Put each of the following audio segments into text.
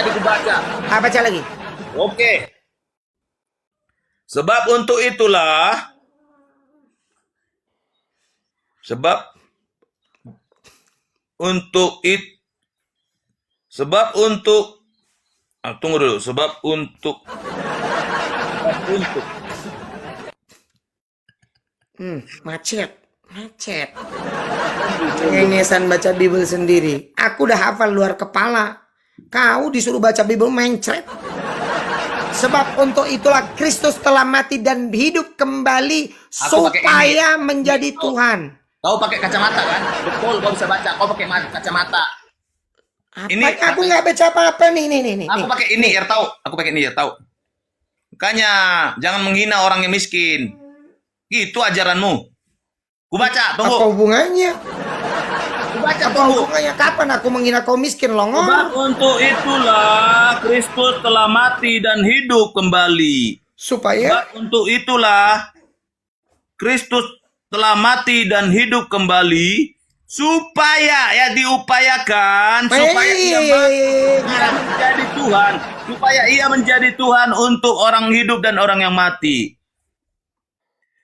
tadi kubaca. Baca lagi. Oke. Sebab untuk itulah, sebab untuk tunggu dulu, sebab untuk Macet. Cengengesan baca Bible sendiri. Aku udah hafal luar kepala. Kau disuruh baca Bible mencret. Sebab untuk itulah Kristus telah mati dan hidup kembali supaya menjadi Tuhan. Kau pakai kacamata kan? Betul, kau bisa baca. Kau pakai kacamata. Ini aku nggak baca apa-apa nih. Aku pakai ini, biar tahu. Aku pakai ini, biar tahu. Makanya jangan menghina orang yang miskin. Gitu ajaranmu. Ku baca, tunggu. Apa hubungannya? Ku baca, Apa tunggu. hubungannya? Kapan aku menghina kau miskin, Longor? Sebab untuk itulah Kristus telah mati dan hidup kembali. Supaya? Sebab untuk itulah Kristus telah mati dan hidup kembali supaya ya diupayakan supaya ia menjadi Tuhan, supaya ia menjadi Tuhan untuk orang hidup dan orang yang mati,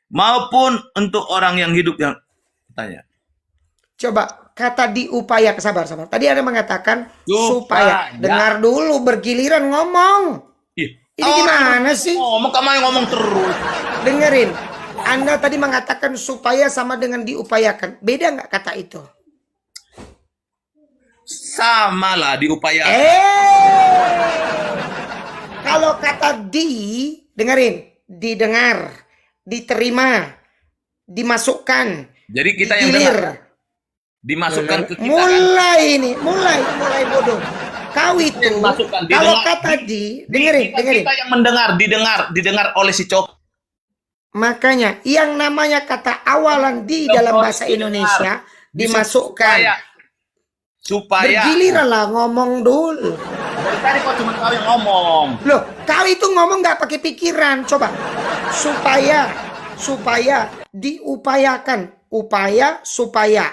maupun untuk orang yang hidup yang tanya. Coba kata diupayakan, sabar. Tadi ada mengatakan supaya. Supaya. Dengar dulu, bergiliran ngomong. Ini gimana sih? Ngomong, kamu yang ngomong terus. Dengerin. Anda tadi mengatakan supaya sama dengan diupayakan. Beda nggak kata itu? Sama lah diupayakan. Kalau kata dengerin. Didengar. Diterima. Dimasukkan. Jadi kita yang dengar. Dimasukkan ke kita mulai bodoh. Kau itu kalau kata dengerin. Kita yang didengar oleh si cowok. Makanya yang namanya kata awalan di dalam bahasa Indonesia dimasukkan supaya bergiliran lah ngomong dulu. Dari tadi kok cuma kau yang ngomong. Loh, kau itu ngomong nggak pakai pikiran. Coba supaya diupayakan, supaya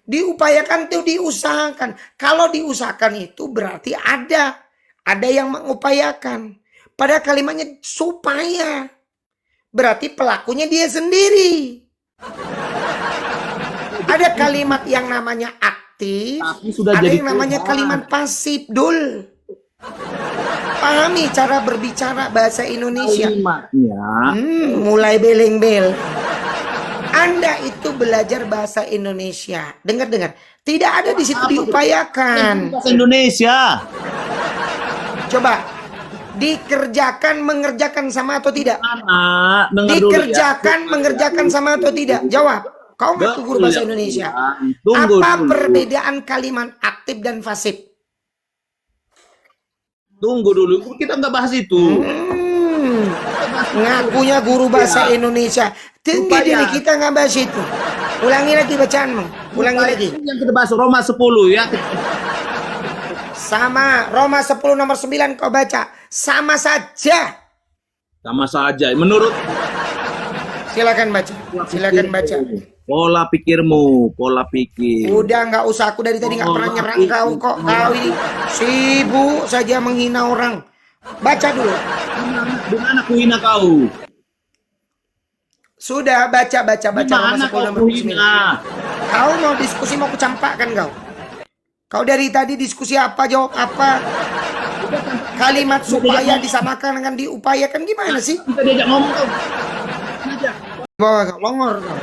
diupayakan itu diusahakan. Kalau diusahakan itu berarti ada yang mengupayakan. Pada kalimatnya supaya berarti pelakunya dia sendiri. Ada kalimat yang namanya aktif, ada yang namanya kalimat pasif. Dul, pahami cara berbicara bahasa Indonesia. Mulai beleng-bel. Anda itu belajar bahasa Indonesia. Dengar. Tidak ada di situ diupayakan. Bahasa Indonesia. Coba mengerjakan sama atau tidak? Mengerjakan sama atau tidak? Jawab. Kau nggak tuh guru bahasa Indonesia. Apa perbedaan kalimat aktif dan pasif? Tunggu dulu, kita nggak bahas itu. Ngakunya guru bahasa Indonesia. Tinggi diri kita nggak bahas itu. Ulangi lagi bacaanmu. Ulangi lagi. Yang kita bahas Roma 10 ya. Sama Roma 10 nomor 9 kau baca. Sama saja. Menurut silakan baca. Pola pikir. Udah nggak usah, aku dari tadi nggak pernah nyerang kau kok. Kau ini sibuk saja menghina orang. Baca dulu. Di mana aku hina kau? Sudah baca Roma 10 nomor 9. Kau mau diskusi, mau kucampakkan kau. Kau dari tadi diskusi apa, jawab apa? Kalimat supaya disamakan dengan diupayakan gimana sih? Kita diajak ngomong kau. Bawa kau longor kau.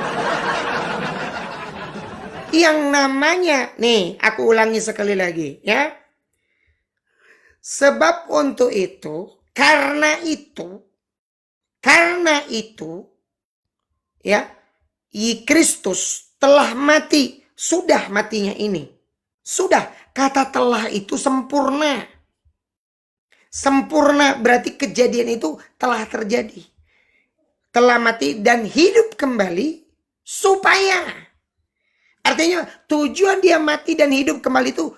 Yang namanya, nih aku ulangi sekali lagi ya. Sebab untuk itu, karena itu ya, Kristus telah mati, sudah matinya ini. Sudah, kata telah itu sempurna. Sempurna berarti kejadian itu telah terjadi. Telah mati dan hidup kembali supaya. Artinya tujuan dia mati dan hidup kembali itu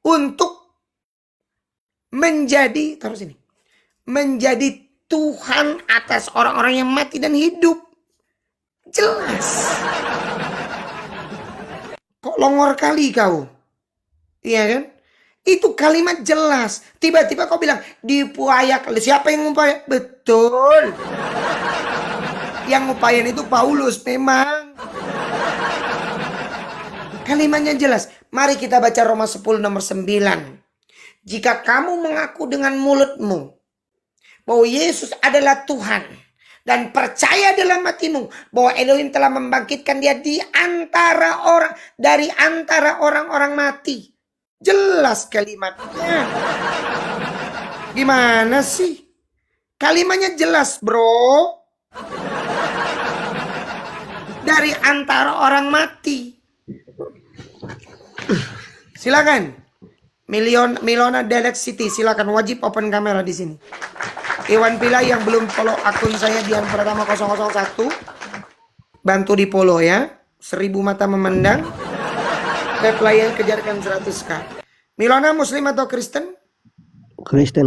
untuk menjadi, taruh sini, menjadi Tuhan atas orang-orang yang mati dan hidup. Jelas. Kok longor kali kau? Iya kan? Itu kalimat jelas. Tiba-tiba kau bilang diupayakan. Siapa yang ngupayakan? Betul. Yang ngupayain itu Paulus memang. Kalimatnya jelas. Mari kita baca Roma 10 nomor 9. Jika kamu mengaku dengan mulutmu bahwa Yesus adalah Tuhan dan percaya dalam hatimu bahwa Elohim telah membangkitkan dia dari antara orang-orang mati. Jelas kalimatnya. Gimana sih? Kalimatnya jelas, bro. Dari antara orang mati. Silakan. Milona Delek City, silakan, wajib open kamera di sini. Iwan Pila yang belum follow akun saya Dian Pratama 001, bantu di follow ya. 1000 mata memandang. Layan kejarkan 100k. Milona Muslim atau Kristen? Kristen.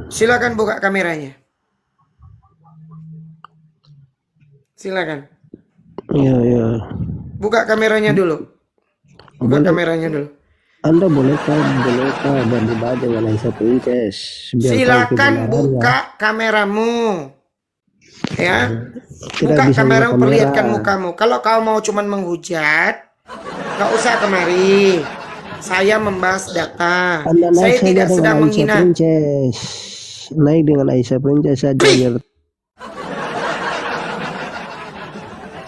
Silakan buka kameranya. Silakan. Iya. Buka kameranya dulu. Kameranya dulu. Anda bolehkah berdebat dengan Aisyah Princess? Silakan buka kameramu. Ya. Buka kameramu, perlihatkan mukamu. Kalau kau mau cuman menghujat, gak usah kemari. Saya membahas data. Saya tidak sedang menghina. Naik dengan Aisyah Princess saja biar.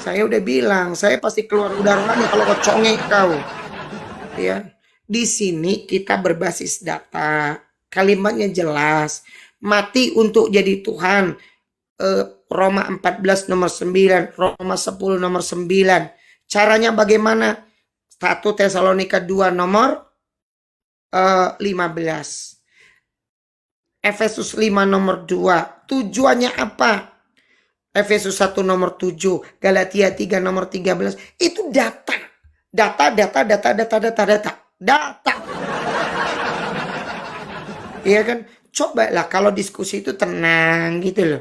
Saya udah bilang, saya pasti keluar udara nih kalau kau congek kau. Ya. Di sini kita berbasis data. Kalimatnya jelas. Mati untuk jadi Tuhan. Roma 14 nomor 9, Roma 10 nomor 9. Caranya bagaimana? 1 Tesalonika 2 nomor 15. Efesus 5 nomor 2. Tujuannya apa? Efesus 1 nomor 7, Galatia 3 nomor 13. Itu data. Data. Iya kan? Coba lah kalau diskusi itu tenang gitu loh.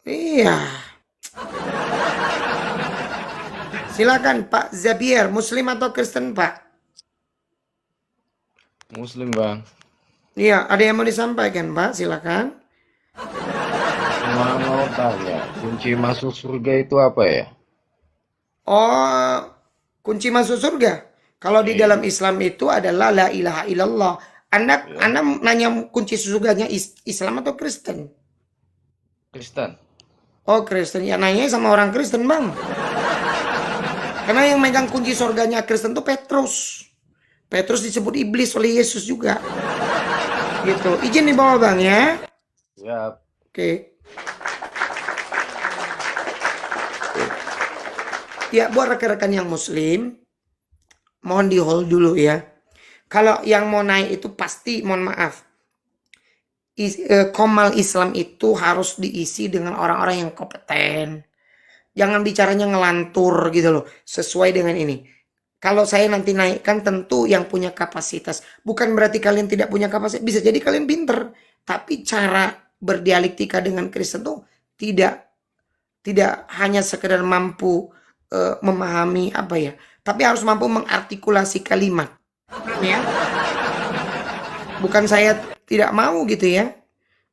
Iya. Silakan Pak Zabier, Muslim atau Kristen Pak? Muslim Bang. Iya, ada yang mau disampaikan Pak? Silakan. Cuma mau tanya, kunci masuk surga itu apa ya? Oh, kunci masuk surga. Kalau di dalam Islam itu adalah la ilaha illallah. Anda nanya kunci surganya Islam atau Kristen? Kristen. Oh, Kristen. Ya nanya sama orang Kristen, Bang. Karena yang megang kunci surganya Kristen itu Petrus. Petrus disebut iblis oleh Yesus juga. Gitu. Izin dibawa Bang ya. Siap. Oke. Ya, buat rekan-rekan yang Muslim, mohon di hold dulu ya. Kalau yang mau naik itu pasti, mohon maaf, komal Islam itu harus diisi dengan orang-orang yang kompeten. Jangan bicaranya ngelantur gitu loh, sesuai dengan ini. Kalau saya nanti naikkan tentu yang punya kapasitas. Bukan berarti kalian tidak punya kapasitas, bisa jadi kalian pinter. Tapi cara berdialektika dengan Kristen tuh tidak hanya sekedar mampu memahami apa ya, tapi harus mampu mengartikulasi kalimat. Ya. Bukan saya tidak mau gitu ya.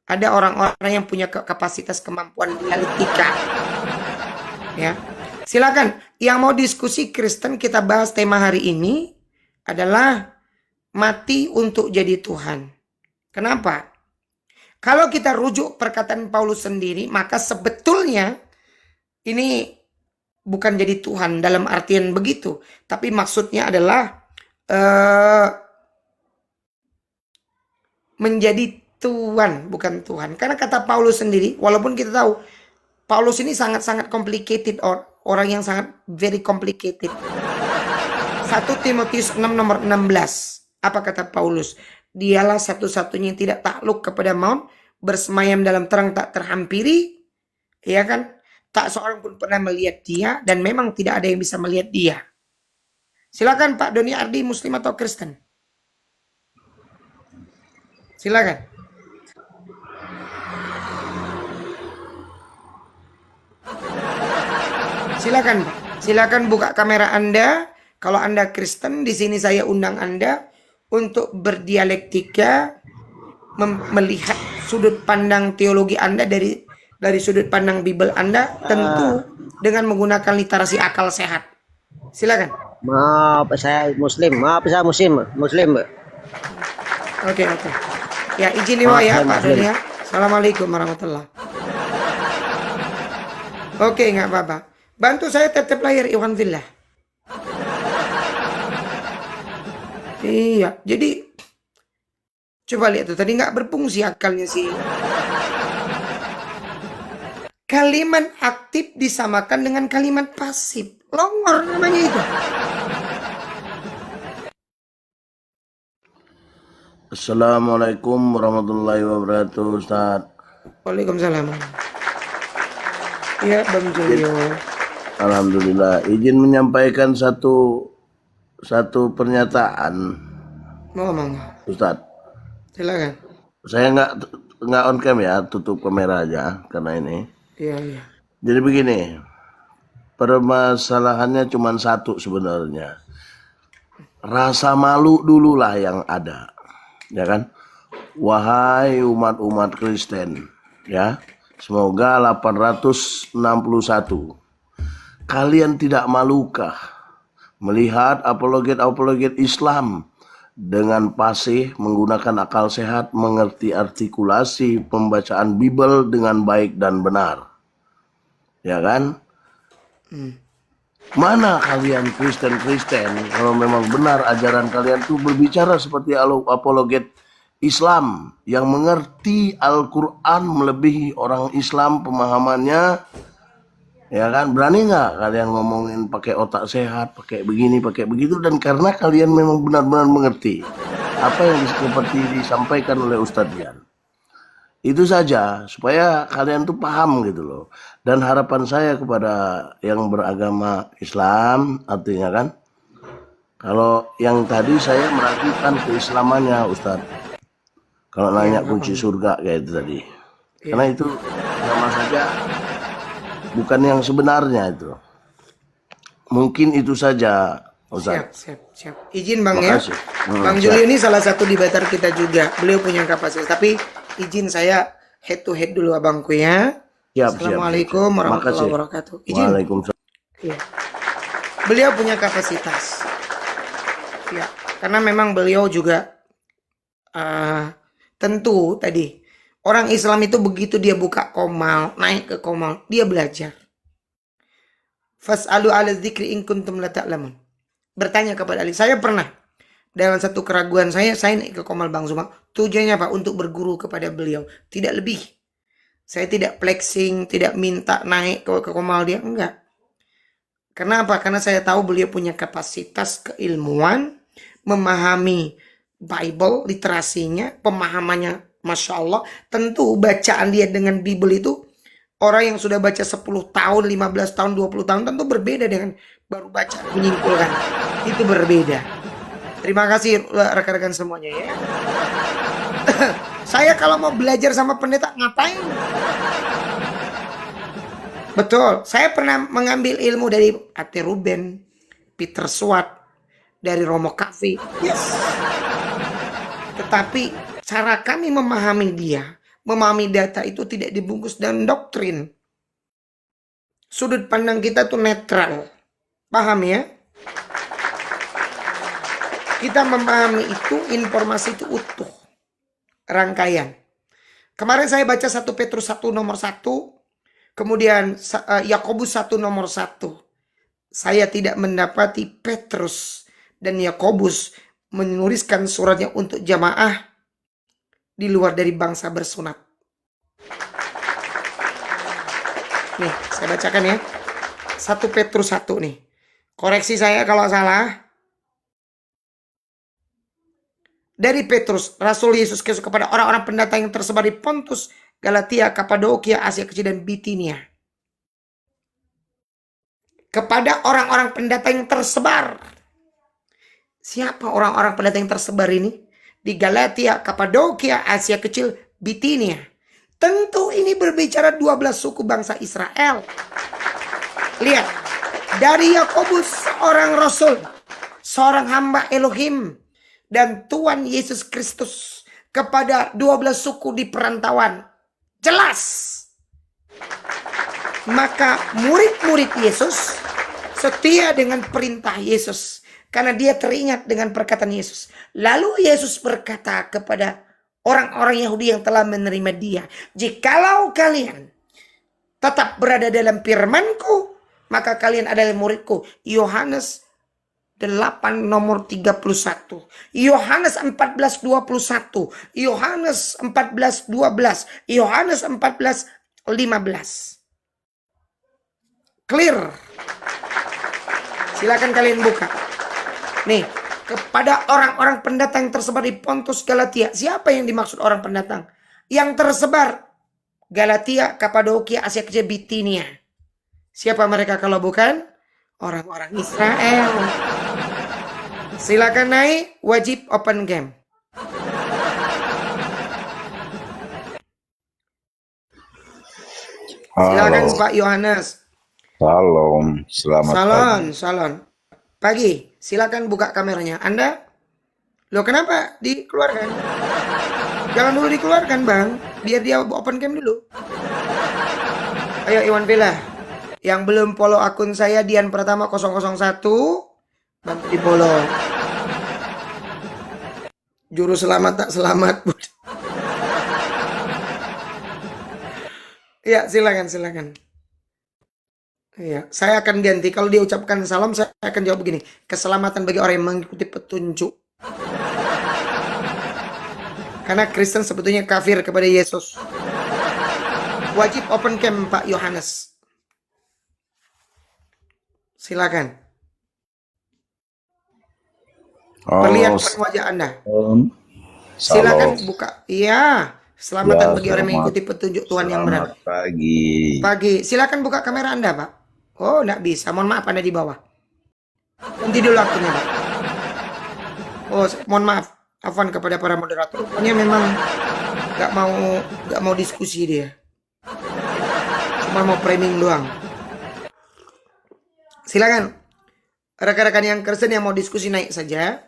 Ada orang-orang yang punya kapasitas kemampuan dialektika. Ya. Silakan yang mau diskusi Kristen, kita bahas tema hari ini adalah mati untuk jadi Tuhan. Kenapa? Kalau kita rujuk perkataan Paulus sendiri, maka sebetulnya ini bukan jadi Tuhan dalam artian begitu, tapi maksudnya adalah menjadi Tuhan, bukan Tuhan. Karena kata Paulus sendiri, walaupun kita tahu Paulus ini sangat-sangat complicated, orang yang sangat very complicated. 1 Timotius 6 nomor 16. Apa kata Paulus? Dialah satu-satunya yang tidak takluk kepada maut, bersemayam dalam terang tak terhampiri, ya kan? Tak seorang pun pernah melihat dia, dan memang tidak ada yang bisa melihat dia. Silakan Pak Doni Ardi, Muslim atau Kristen? Silakan. Silakan Pak. Silakan buka kamera Anda. Kalau Anda Kristen, di sini saya undang Anda untuk berdialektika, melihat sudut pandang teologi Anda dari sudut pandang Bible Anda, tentu dengan menggunakan literasi akal sehat. Silakan. Maaf, saya Muslim. Maaf, saya Muslim. Oke. Ya, izin lima ya, Pak Muslim. Doni ya. Assalamualaikum warahmatullahi. Oke, nggak apa-apa. Bantu saya tetap layar Iwan Villa. Iya, jadi coba lihat tuh, tadi nggak berfungsi akalnya sih. Kalimat aktif disamakan dengan kalimat pasif. Longor namanya itu. Assalamualaikum warahmatullahi wabarakatuh, Ustaz. Waalaikumsalam. Iya, Bang Julio. Alhamdulillah, izin menyampaikan satu pernyataan, Ngomong. Ustaz. Silakan. Saya nggak on cam ya, tutup kamera aja karena ini. Iya. Jadi begini, permasalahannya cuma satu sebenarnya. Rasa malu dululah yang ada, ya kan? Wahai umat-umat Kristen, ya. Semoga 861. Kalian tidak malukah melihat apologet Islam dengan fasih, menggunakan akal sehat, mengerti artikulasi pembacaan Bible dengan baik dan benar? Ya kan? Mana kalian Kristen kalau memang benar ajaran kalian tuh berbicara seperti apologet Islam yang mengerti Al-Quran melebihi orang Islam pemahamannya, ya kan? Berani nggak kalian ngomongin pakai otak sehat, pakai begini, pakai begitu, dan karena kalian memang benar-benar mengerti apa yang seperti disampaikan oleh Ustadz Dian. Itu saja, supaya kalian tuh paham gitu loh. Dan harapan saya kepada yang beragama Islam, artinya kan, kalau yang tadi saya meragukan keislamannya Ustadz. Kalau nanya kunci surga kayak itu tadi. Karena itu sama saja bukan yang sebenarnya itu. Mungkin itu saja, Ustaz. Siap. Izin Bang ya. Makasih. Bang Julio ini salah satu debater kita juga. Beliau punya kapasitas. Tapi izin saya head to head dulu abangku ya. Assalamualaikum warahmatullahi wabarakatuh. Izin. Waalaikumsalam. Iya. Beliau punya kapasitas. Ya, karena memang beliau juga tentu tadi orang Islam itu begitu dia buka komal, naik ke komal, dia belajar. Fas'alu 'ala dzikri in kuntum la ta'lamun. Bertanya kepada Ali. Saya pernah dalam satu keraguan saya naik ke komal Bang Zuma. Tujuannya apa? Untuk berguru kepada beliau, tidak lebih. Saya tidak flexing, tidak minta naik ke komal dia, enggak. Kenapa? Karena saya tahu beliau punya kapasitas keilmuan, memahami Bible, literasinya, pemahamannya, Masya Allah. Tentu bacaan dia dengan Bible itu, orang yang sudah baca 10 tahun, 15 tahun, 20 tahun, tentu berbeda dengan baru baca, menyimpulkan. Itu berbeda. Terima kasih rekan-rekan semuanya ya. Saya kalau mau belajar sama pendeta, ngapain? Betul, saya pernah mengambil ilmu dari Ate Ruben, Peter Swart, dari Romo Cafe. Yes. Tetapi cara kami memahami dia, memahami data itu tidak dibungkus dan doktrin. Sudut pandang kita tuh netral. Paham ya? Kita memahami itu, informasi itu utuh. Rangkaian. Kemarin saya baca 1 Petrus 1 nomor 1. Kemudian Yakobus 1 nomor 1. Saya tidak mendapati Petrus dan Yakobus menuliskan suratnya untuk jamaah di luar dari bangsa bersunat. Nih, saya bacakan ya. 1 Petrus 1 nih. Koreksi saya kalau salah. Dari Petrus, Rasul Yesus Kristus kepada orang-orang pendatang yang tersebar di Pontus, Galatia, Kapadokia, Asia Kecil, dan Bitinia. Kepada orang-orang pendatang yang tersebar. Siapa orang-orang pendatang yang tersebar ini? Di Galatia, Kapadokia, Asia Kecil, Bitinia. Tentu ini berbicara 12 suku bangsa Israel. Lihat, Dari Yakobus, seorang rasul, seorang hamba Elohim, dan Tuhan Yesus Kristus kepada 12 suku di perantauan. Jelas. Maka murid-murid Yesus setia dengan perintah Yesus. Karena dia teringat dengan perkataan Yesus. Lalu Yesus berkata kepada orang-orang Yahudi yang telah menerima dia. Jikalau kalian tetap berada dalam firman-Ku, maka kalian adalah murid-Ku. Yohanes 8 nomor 31. Yohanes 14:21. Yohanes 14:12. Yohanes 14:15. Clear. Silakan kalian buka. Nih, kepada orang-orang pendatang yang tersebar di Pontus, Galatia. Siapa yang dimaksud orang pendatang? Yang tersebar Galatia, Kapadokia, Asia Kecil, Bitinia. Siapa mereka kalau bukan? Orang-orang Israel. Silakan naik, wajib open game. Silakan Pak Yohanes. Salam, selamat pagi. Salon. Pagi, silakan buka kameranya. Anda? Loh kenapa dikeluarkan? Jangan dulu dikeluarkan bang, biar dia open cam dulu. Ayo Iwan Villa. Yang belum follow akun saya Dian Pratama 001, bantu di follow. Juru selamat tak selamat. Ya silakan. Iya, saya akan ganti. Kalau dia ucapkan salam, saya akan jawab begini. Keselamatan bagi orang yang mengikuti petunjuk. Karena Kristen sebetulnya kafir kepada Yesus. Wajib open cam Pak Yohanes. Silakan. Perlihatkan wajah Anda. Silakan buka. Iya. Selamatan bagi orang yang mengikuti petunjuk Tuhan yang benar. Selamat pagi. Pagi. Silakan buka kamera Anda, Pak. Oh, enggak bisa. Mohon maaf Anda di bawah. Nanti dulu akunnya, Pak. Oh, mohon maaf. Afwan kepada para moderator. Pokoknya memang enggak mau diskusi dia. Cuma mau framing doang. Silakan. Rekan-rekan yang Kristen yang mau diskusi naik saja.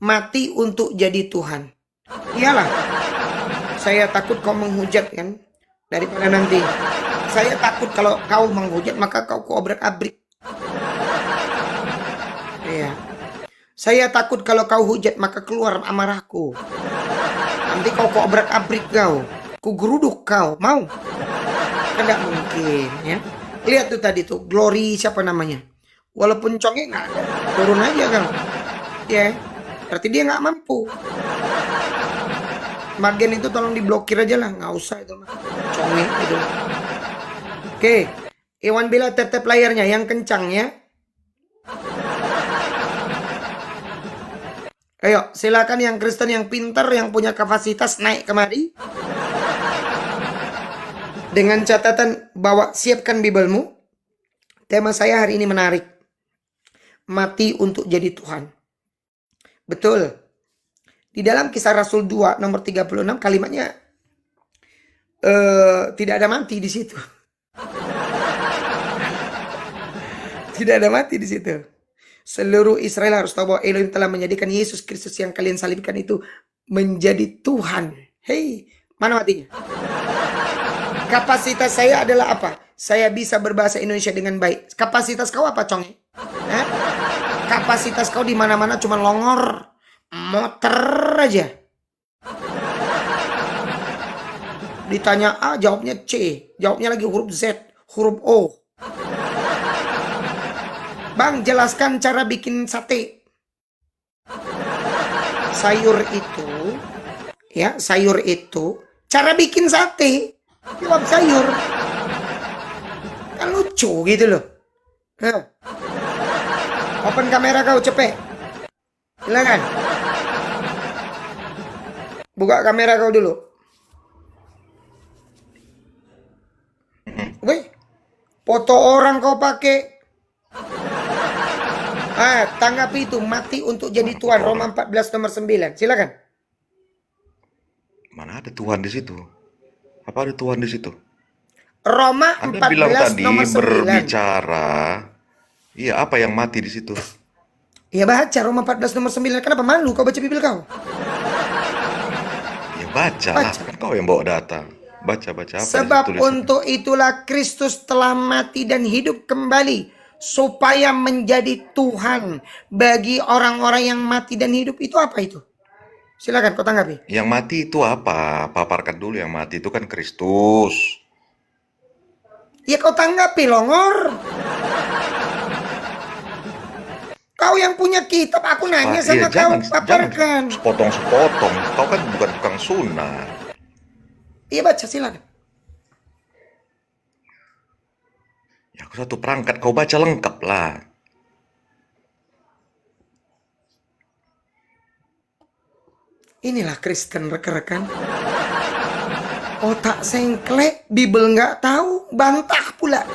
Mati untuk jadi Tuhan. Iyalah. Saya takut kau menghujat kan. Daripada nanti. Saya takut kalau kau menghujat maka kau obrak-abrik. Iya. Saya takut kalau kau hujat maka keluar amarahku. Nanti kau obrak-abrik kau. Ku geruduk kau. Mau? Tidak mungkin ya. Lihat tuh tadi tuh. Glory siapa namanya. Walaupun congek nggak ada. Turun aja kau. Ya. Berarti dia nggak mampu. Bagian itu tolong diblokir aja lah. Nggak usah itu mah. Congek itu. Oke, Iwan Bila tap layarnya yang kencang ya. Ayo, silakan yang Kristen yang pintar, yang punya kapasitas naik kemari. Dengan catatan bawa siapkan Bibelmu. Tema saya hari ini menarik. Mati untuk jadi Tuhan. Betul. Di dalam Kisah Rasul 2 nomor 36 kalimatnya tidak ada mati di situ. Tidak ada mati di situ. Seluruh Israel harus tahu bahwa Elohim telah menjadikan Yesus Kristus yang kalian salibkan itu menjadi Tuhan. Hei, mana matinya? Kapasitas saya adalah apa? Saya bisa berbahasa Indonesia dengan baik. Kapasitas kau apa, Cong? Kapasitas kau di mana-mana cuma longor, motor aja. Ditanya A, jawabnya C. Jawabnya lagi huruf Z, huruf O. Bang, jelaskan cara bikin sate. Sayur itu, cara bikin sate. Jawab sayur. Kan lucu gitu loh. Open kamera kau, cepet. Silakan. Buka kamera kau dulu. Weh, foto orang kau pakai. Tanggapi itu, mati untuk jadi Tuhan. Roma 14 nomor 9. Silakan. Mana ada Tuhan di situ? Apa ada Tuhan di situ? Roma Anda bilang 14 tadi nomor 9. berbicara Iya, apa yang mati di situ? Ya baca Roma 14 nomor 9. Kenapa malu kau baca Bible kau? Ya baca lah, Baca. kan kau yang bawa data. Baca-baca apa Sebab di situ tulisannya? untuk itulah Kristus telah mati dan hidup kembali, supaya menjadi Tuhan bagi orang-orang yang mati dan hidup. Itu apa itu? Silakan kau tanggapi. Yang mati itu apa? Paparkan dulu, yang mati itu kan Kristus. Ya kau tanggapi, Longor. Kau yang punya kitab, aku nanya sama Iya, kau, jangan paparkan. sepotong-sepotong. Kau kan bukan tukang sunat. Iya baca, silakan. Ya, aku satu perangkat, kau baca lengkap lah. Inilah Kristen, rekan-rekan. Otak sengklek, Bible nggak tahu, bantah pula.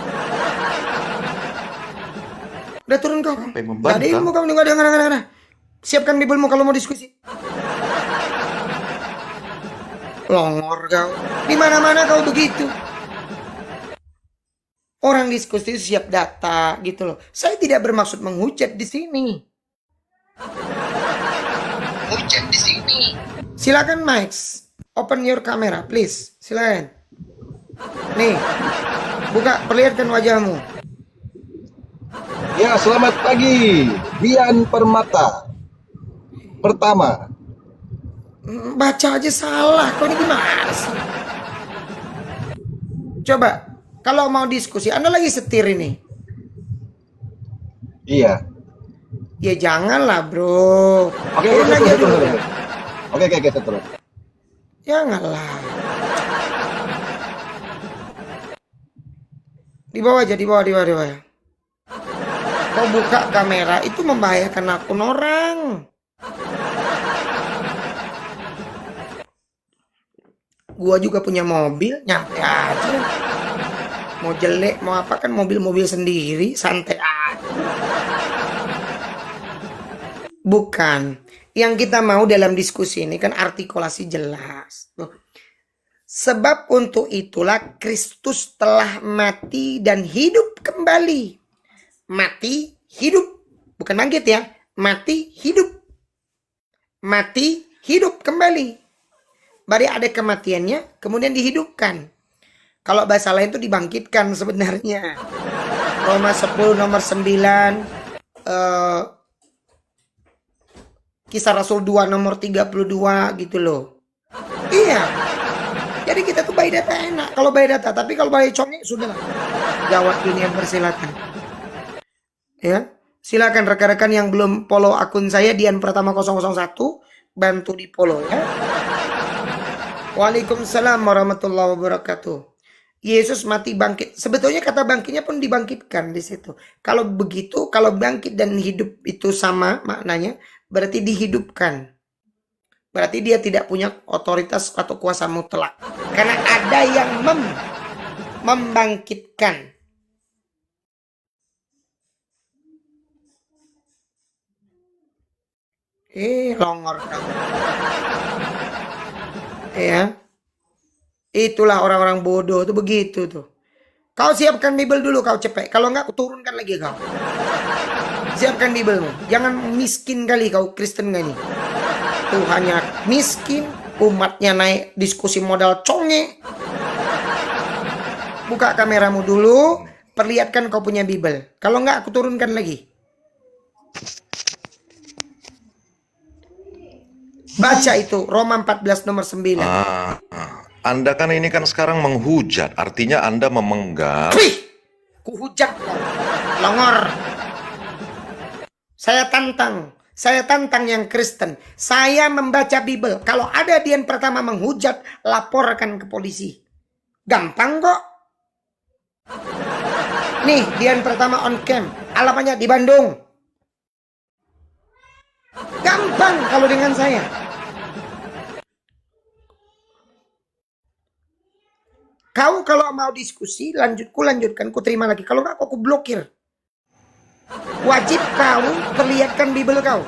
Udah turun kau. Sampai Gak ada membantah. ilmu kau, nggak ada. Siapkan Biblemu kalau mau diskusi. Longor kau. Di mana-mana kau begitu. Orang diskusi siap data gitu loh. Saya tidak bermaksud menghujat di sini. Silakan Max, open your camera please. Silakan. Nih, buka, perlihatkan wajahmu. Ya, selamat pagi. Dian Permata. Pertama, Baca aja salah, kau ini gimana sih? Coba, kalau mau diskusi, Anda lagi setir ini. iya. Ya janganlah bro. Oke, Turun aja turun, dulu. turun, turun. Oke, turun. Janganlah. Di bawah aja, di bawah. Kau buka kamera, itu membahayakan akun orang. Gua juga punya mobil, nyampe aja. Mau jelek, mau apa kan mobil-mobil sendiri, santai aja. Bukan. Yang kita mau dalam diskusi ini kan artikulasi jelas. Sebab untuk itulah Kristus telah mati dan hidup kembali. Mati, hidup. Bukan bangkit ya. Mati, hidup. Mati, hidup kembali. Berarti ada kematiannya, kemudian dihidupkan. Kalau bahasa lain itu dibangkitkan sebenarnya. Roma 10 nomor 9. Kisah Rasul 2 nomor 32 gitu loh. Iya. Jadi kita tuh by data enak. Kalau by data, tapi kalau by congek sudah lah. Gawat dunia, persilakan. Ya. Silakan rekan-rekan yang belum follow akun saya Dian Pratama 001, bantu di follow ya. Waalaikumsalam warahmatullahi wabarakatuh. Yesus mati bangkit. Sebetulnya kata bangkitnya pun dibangkitkan di situ. Kalau begitu, kalau bangkit dan hidup itu sama maknanya, berarti dihidupkan. Berarti dia tidak punya otoritas atau kuasa mutlak. Karena ada yang membangkitkan. Longor kamu. Ya. Itulah orang-orang bodoh tuh begitu tuh. Kau siapkan Bible dulu kau cepet. Kalau enggak aku turunkan lagi kau. Siapkan Biblemu. Jangan miskin kali kau Kristen gak nih. Tuhannya miskin, umatnya naik diskusi modal conge. Buka kameramu dulu, perlihatkan kau punya Bible. Kalau enggak aku turunkan lagi. Baca itu Roma 14 nomor 9. Anda kan ini kan sekarang menghujat, artinya Anda memenggal. Wih, kuhujat kau. Longor. Saya tantang yang Kristen. Saya membaca Bible. Kalau ada Dian Pratama menghujat, laporkan ke polisi. Gampang kok. Nih, Dian Pratama on cam. Alamatnya di Bandung. Gampang kalau dengan saya. Kau kalau mau diskusi, lanjutkan, ku terima lagi. Kalau enggak, aku blokir. Wajib kau perlihatkan Bible kau.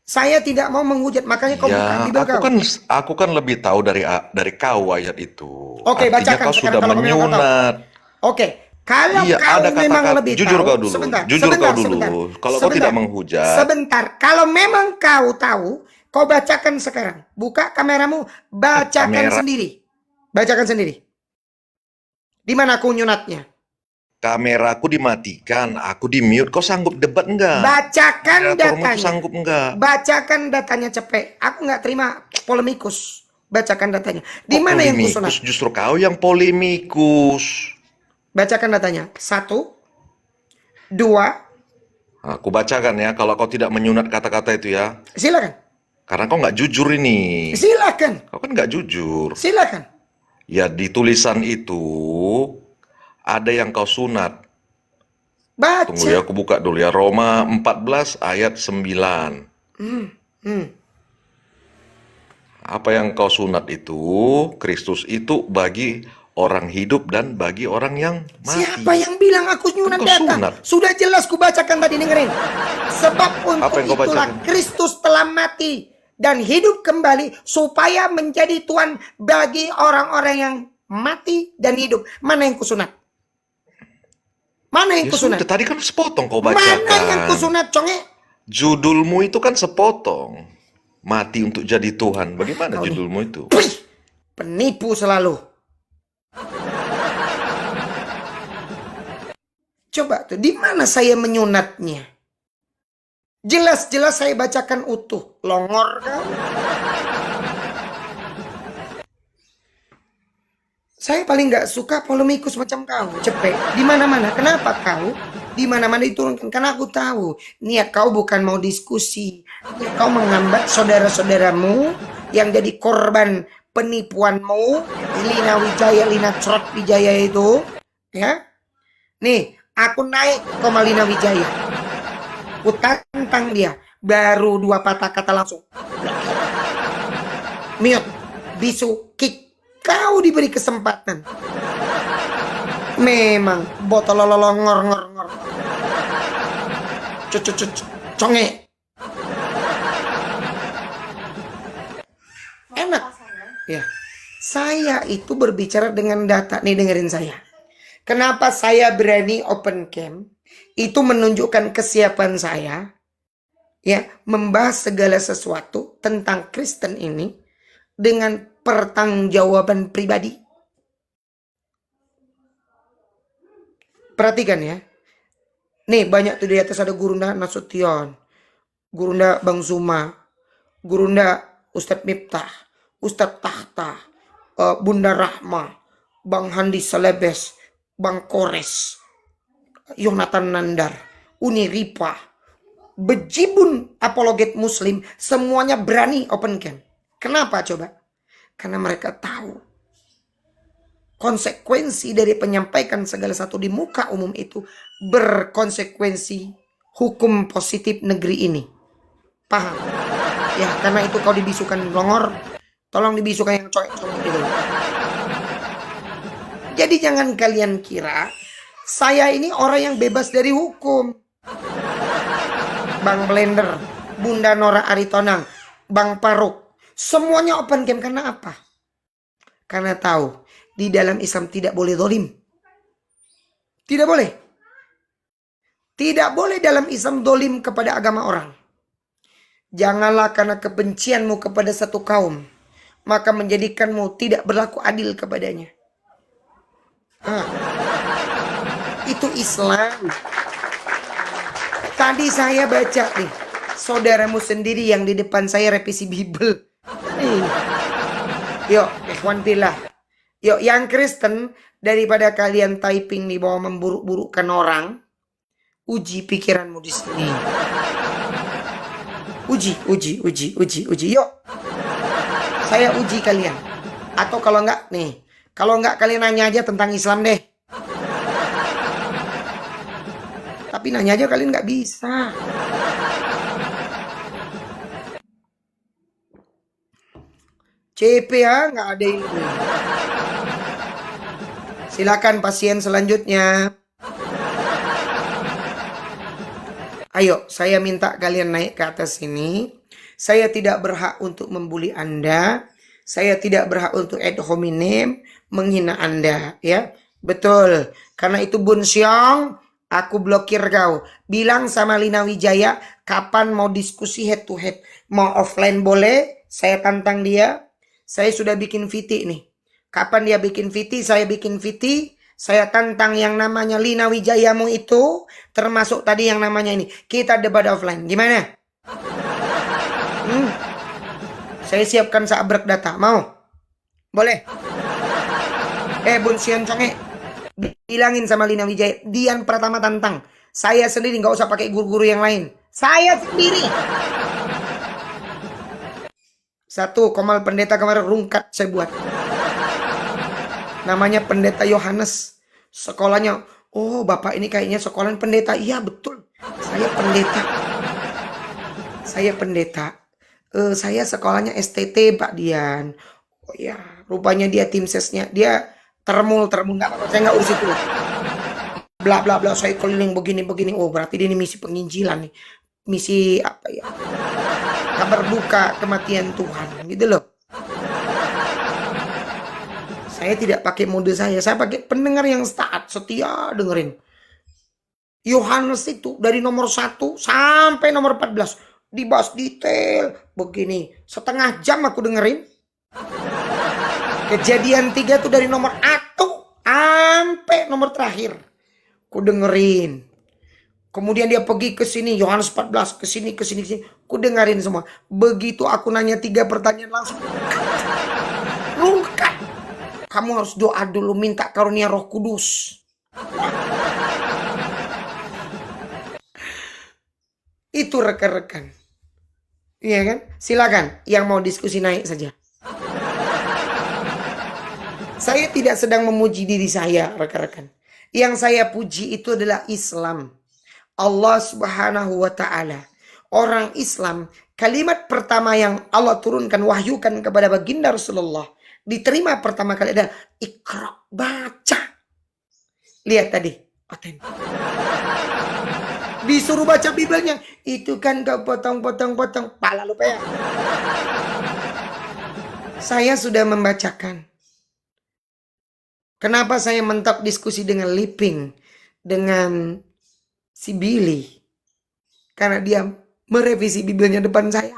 Saya tidak mau menghujat, makanya kau buka Bible kau. Aku kan lebih tahu dari kau ayat itu. Oke, Artinya bacakan kau sekarang sudah kalau kau yang menyunat. Oke, Kalau Iya, kau ada memang kata-kata. lebih Jujur tahu, kau dulu. Jujur kau dulu. Kalau kau tidak menghujat. Sebentar, kalau memang kau tahu, kau bacakan sekarang. Buka kameramu, bacakan Kamera. sendiri. Bacakan sendiri. Di mana aku nyunatnya? Kameraku dimatikan, aku di mute. Kau sanggup debat enggak? Bacakan Moderatormu tuh datanya. sanggup enggak? Bacakan datanya cepet. Aku nggak terima polemikus. Bacakan datanya. Di Kok mana yang polemikus? kusunat? Justru kau yang polemikus. Bacakan datanya. 1, 2, Aku bacakan ya, kalau kau tidak menyunat kata-kata itu ya. silakan. Karena kau nggak jujur ini. Silakan. Kau kan nggak jujur. Silakan. Ya di tulisan itu ada yang kau sunat. Baca. Tunggu ya, aku buka dulu ya. Roma 14 ayat 9. Apa yang kau sunat itu, Kristus itu bagi orang hidup dan bagi orang yang mati. Siapa yang bilang aku nyunat Kan kau data? sunat. Sudah jelas ku bacakan tadi, dengerin. Sebab untuk Apa yang kau itulah bacakan? Kristus telah mati dan hidup kembali supaya menjadi Tuhan bagi orang-orang yang mati dan hidup. Mana yang kusunat? Mana yang Ya kusunat? sudah, tadi kan sepotong kau Mana yang bacakan. kusunat, conge? Judulmu itu kan sepotong. Mati untuk jadi Tuhan. Bagaimana Kau nih. judulmu itu? Wih, penipu selalu. Coba tuh, di mana saya menyunatnya? Jelas-jelas saya bacakan utuh. Longor kau. Saya paling nggak suka polemikus macam kau, cepet. Di mana-mana. Kenapa kau? Di mana-mana diturunkan. Karena aku tahu niat kau bukan mau diskusi. Niat kau menghambat saudara-saudaramu yang jadi korban penipuanmu, Lina Wijaya, Lina Crot Wijaya itu, ya. Nih, aku naik ke Lina Wijaya. Aku tantang dia. Baru 2 patah kata langsung. Mute, bisu, kick. Kau diberi kesempatan. Memang botol ngor. Conge. Enak. Ya. Saya itu berbicara dengan data. Nih dengerin saya. Kenapa saya berani open cam? Itu menunjukkan kesiapan saya. Ya, membahas segala sesuatu tentang Kristen ini dengan pertanggungjawaban pribadi. Perhatikan ya. Nih banyak tuh di atas ada Gurunda Nasution, Gurunda Bang Zuma, Gurunda Ustadz Miftah, Ustadz Tahta, Bunda Rahma, Bang Handi Selebes, Bang Kores, Yonatan Nandar, Uni Ripa, bejibun apologet muslim, semuanya berani open cam. Kenapa coba? Karena mereka tahu konsekuensi dari penyampaikan segala satu di muka umum itu berkonsekuensi hukum positif negeri ini. Paham? Ya, karena itu kau dibisukan longor, tolong dibisukan yang coek-coek gitu. Jadi jangan kalian kira saya ini orang yang bebas dari hukum. Bang Blender, Bunda Nora Aritonang, Bang Paruk, semuanya open cam. Karena apa? Karena tahu di dalam Islam tidak boleh zalim. Tidak boleh. Tidak boleh dalam Islam zalim kepada agama orang. Janganlah karena kebencianmu kepada satu kaum maka menjadikanmu tidak berlaku adil kepadanya. Itu Islam. Tadi saya baca nih, saudaramu sendiri yang di depan saya revisi Bible. Yuk, ikhwan fillah. Yuk, yang Kristen, daripada kalian typing di bawah memburuk-burukkan orang, uji pikiranmu di sini. Uji. Yuk. Saya uji kalian. Atau kalau enggak, nih. Kalau enggak kalian nanya aja tentang Islam deh. Tapi nanya aja kalian nggak bisa. CPA nggak ada ini. Silakan pasien selanjutnya. Ayo, saya minta kalian naik ke atas sini. Saya tidak berhak untuk membuli Anda. Saya tidak berhak untuk ad hominem menghina Anda, ya. Betul. Karena itu Bun Syong, aku blokir kau. Bilang sama Lina Wijaya, kapan mau diskusi head to head. Mau offline boleh, saya tantang dia. Saya sudah bikin VT nih. Kapan dia bikin VT, saya bikin VT. Saya tantang yang namanya Lina Wijayamu itu, termasuk tadi yang namanya ini. Kita debat offline. Gimana? Saya siapkan seabrek data. Mau? Boleh? Bun Sion Conge, bilangin sama Lina Wijaya, Dian Pratama tantang. Saya sendiri, nggak usah pakai guru-guru yang lain. Saya sendiri. Satu, Komal Pendeta kemarin rungkat saya buat. Namanya Pendeta Yohanes. Sekolahnya, oh bapak ini kayaknya sekolah pendeta. Iya betul, saya pendeta. Saya pendeta. Saya sekolahnya STT Pak Dian. Oh ya, rupanya dia tim sesnya. Dia termul nggak apa-apa, saya nggak urus itu. Bla bla bla, saya keliling begini. Oh berarti dia ini misi penginjilan nih. Misi apa ya? Kabar duka kematian Tuhan, gitu loh. Saya tidak pakai mode saya pakai pendengar yang taat, setia dengerin. Yohanes itu dari nomor 1 sampai nomor 14 dibahas detail begini. Setengah jam aku dengerin. Kejadian 3 tuh dari nomor 1 sampai nomor terakhir. Ku dengerin. Kemudian dia pergi ke sini, Yohanes 14, ke sini. Ku dengerin semua. Begitu aku nanya 3 pertanyaan langsung rungkat. Kamu harus doa dulu, minta karunia Roh Kudus. Itu rekan-rekan. Iya kan? Silakan yang mau diskusi naik saja. Saya tidak sedang memuji diri saya, rekan-rekan. Yang saya puji itu adalah Islam. Allah Subhanahu wa Ta'ala. Orang Islam, kalimat pertama yang Allah turunkan, wahyukan kepada baginda Rasulullah, diterima pertama kali adalah Iqra, baca. Lihat tadi, otentik. Disuruh baca Bibelnya, itu kan kau potong, pala lupa ya. Saya sudah membacakan. Kenapa saya mentok diskusi dengan Liping, dengan si Billy? Karena dia merevisi Bibelnya depan saya.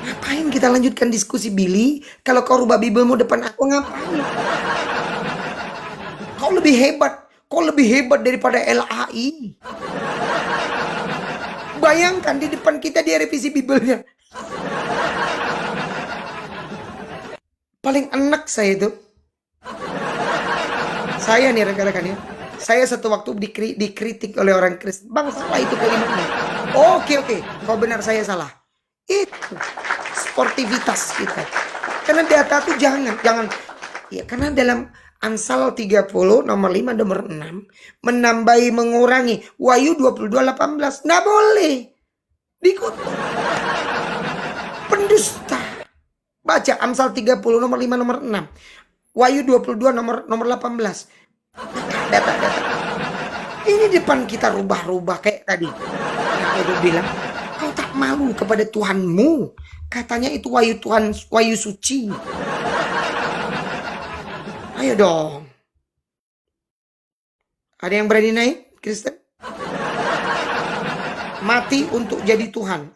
Ngapain kita lanjutkan diskusi Billy? Kalau kau rubah Bibelmu depan aku, ngapain? Kau lebih hebat. Kau lebih hebat daripada LAI. Bayangkan di depan kita dia revisi Bibelnya. Paling enak saya itu. Saya nih rekan-rekan ya. Saya satu waktu dikritik oleh orang Kristen. Bang, salah itu kalimatnya. Oke. Kau benar, saya salah. Itu sportivitas kita. Karena data tuh jangan. Ya, karena dalam Amsal 30 nomor 5 nomor 6 menambahi mengurangi Wahyu 22:18 nggak boleh dikutuk. Pendusta. Baca Amsal 30 nomor 5 nomor 6. Wahyu 22 nomor 18. Data. Ini depan kita rubah-rubah kayak tadi. Yang udah bilang, kau tak malu kepada Tuhanmu. Katanya itu wahyu Tuhan, wahyu suci. Ayo dong. Ada yang berani naik, Kristen? Mati untuk jadi Tuhan.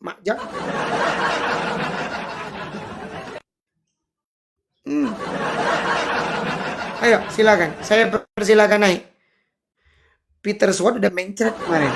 Mak jangan. Ayo, silakan. Saya persilakan naik. Peter Swart udah mencret kemarin.